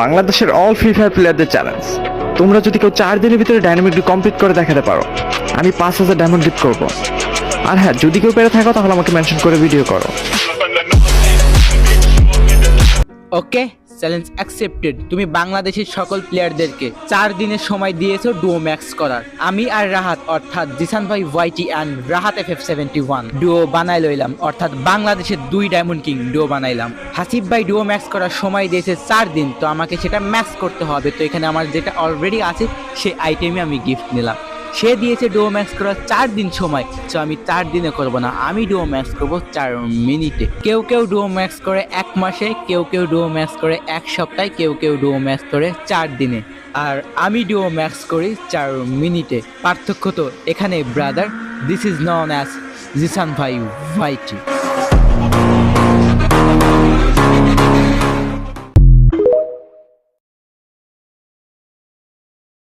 বাংলাদেশের all free fire প্লেয়ারদের challenge. তোমরা যদি কেউ 4 দিনের ভিতরে ডায়নামিক ডু কমপ্লিট করে দেখাতে পারো, আমি 5000 ডায়মন্ড গিফট করবো। আর হ্যাঁ, যদি কেউ পেরে থাকো তাহলে আমাকে মেনশন করে ভিডিও করো। ওকে, চ্যালেঞ্জ অ্যাকসেপ্টেড। তুমি বাংলাদেশের সকল প্লেয়ারদেরকে 4 দিনের সময় দিয়েছো ডুও ম্যাক্স করার। আমি আর রাহাত অর্থাৎ জিসান ভাই ওয়াইটি অ্যান্ড রাহাত FF71 ডুও বানাই লইলাম, অর্থাৎ বাংলাদেশের 2 ডায়মন্ড কিং ডুও বানাইলাম। হাসিব ভাই ডুও ম্যাক্স করার সময় দিয়েছে 4 দিন, তো আমাকে সেটা ম্যাক্স করতে হবে। তো এখানে আমার যেটা অলরেডি আছে সেই আইটেমই আমি গিফট নিলাম। সে দিয়েছে ডুও ম্যাক্স করার 4 দিন সময়, তো আমি 4 দিনে করব না, আমি ডুও ম্যাক্স করবো 4 মিনিটে। কেউ কেউ ডুও ম্যাক্স করে 1 মাসে, কেউ কেউ ডুও ম্যাক্স করে 1 সপ্তাহে, কেউ কেউ ডুও ম্যাক্স করে 4 দিনে, আর আমি ডুও ম্যাক্স করি 4 মিনিটে। পার্থক্য তো এখানে brother. This is known as Jisan ভাই ওয়াইটি।